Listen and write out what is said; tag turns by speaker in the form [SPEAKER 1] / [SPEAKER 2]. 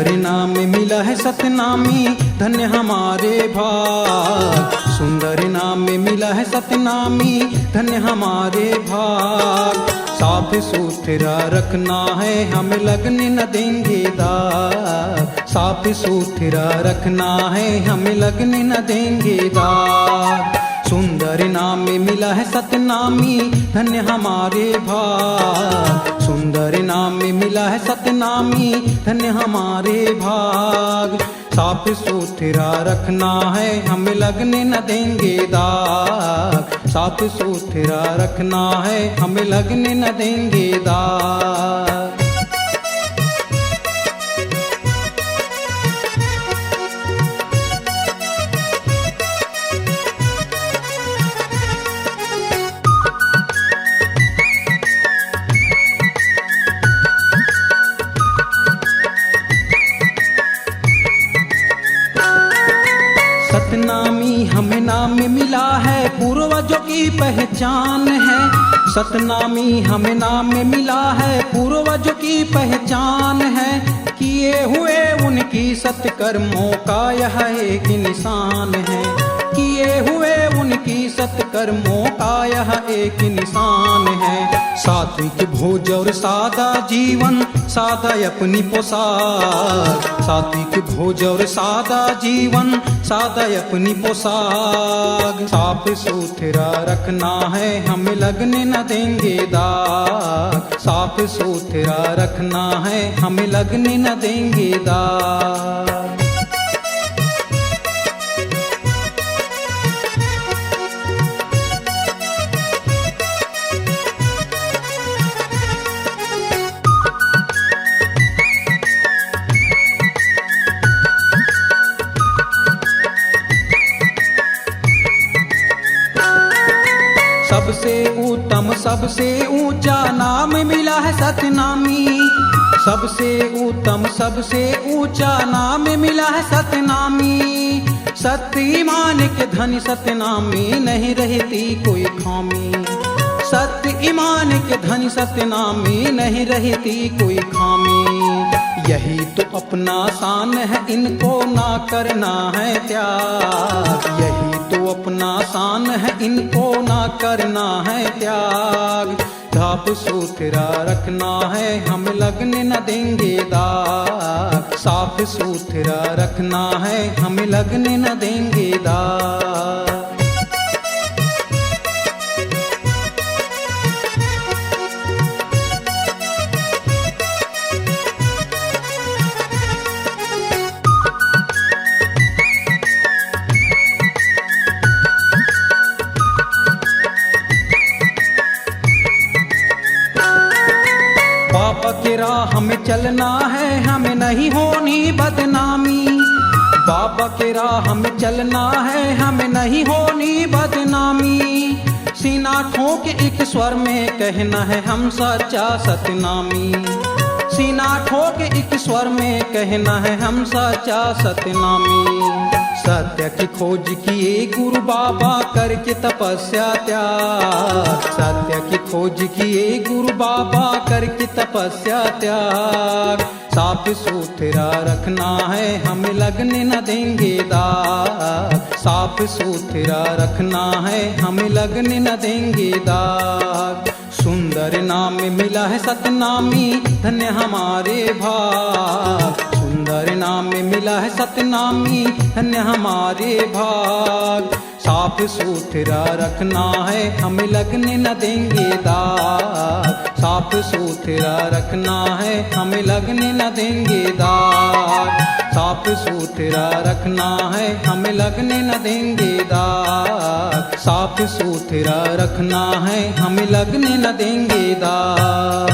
[SPEAKER 1] सुंदर नाम मिला है सतनामी, धन्य हमारे भाग। सुंदर नाम मिला है सतनामी, धन्य हमारे भाग। साफ सुथरा रखना है, हमें लगने न देंगे दाग। साफ सुथरा रखना है, हमें लगने न देंगे दाग। सुंदर नाम मिला है सतनामी, धन्य हमारे भाग। सुंदर नाम मिला है सतनामी, धन्य हमारे भाग। साफ सुथरा रखना है, हमें लगने न देंगे दाग। साफ सुथरा रखना है, हमें लगने न देंगे दाग। सतनामी हमें नाम मिला है, पूर्वजों की पहचान है। सतनामी हमें नाम मिला है, पूर्वजों की पहचान है। किए हुए उनकी सत्कर्मों का यह एक निशान है। किए हुए उनकी सत्कर्मों का यह एक निशान है। सात्विक भोज और सादा जीवन, सादा अपनी पोशाक। सात्विक भोज और सादा जीवन, सादा अपनी पोशाक। साफ सुथरा रखना है, हमें लगने न देंगे दाग। साफ सुथरा रखना है, हमें लगने न देंगे दाग। सबसे उत्तम सबसे ऊंचा नाम मिला है सतनामी। सबसे उत्तम सबसे ऊंचा नाम मिला है सतनामी। सत्य ईमान के धनी सतनामी, नहीं रहती कोई खामी। सत्य ईमान के धनी सतनामी, नहीं रहती कोई खामी। यही तो अपना शान है, इनको ना करना है त्याग। यही तो अपना शान है, इनको ना करना है त्याग। साफ सुथरा रखना है, हम लगने न देंगे दाग। साफ सुथरा रखना है, हम लगने न देंगे दाग। बाबा के राह में चलना है, हमें नहीं होनी बदनामी। बाबा के राह में चलना है, हमें नहीं होनी बदनामी। सीना ठोक एक स्वर में कहना है, हम सच्चा सतनामी। सीना ठोक एक स्वर में कहना है, हम सच्चा सतनामी। सत्य की खोज किए गुरु बाबा, करके तपस्या त्याग। सत्य की खोज किए गुरु बाबा, करके तपस्या त्याग। साफ सुथरा रखना है, हम लगने न देंगे दाग। साफ सुथरा रखना है, हम लगने न देंगे दाग। सुंदर नाम मिला है सतनामी, धन्य हमारे भाग। सुंदर नाम मिला है सतनामी, धन्य हमारे भाग। साफ सुथरा रखना है, हम लगने न देंगे दाग। साफ सुथरा रखना है, हम लगने न देंगे दाग। साफ सुथरा रखना है, हम लगने न देंगे दाग। साफ सुथरा रखना है, हम लगने न देंगे दाग।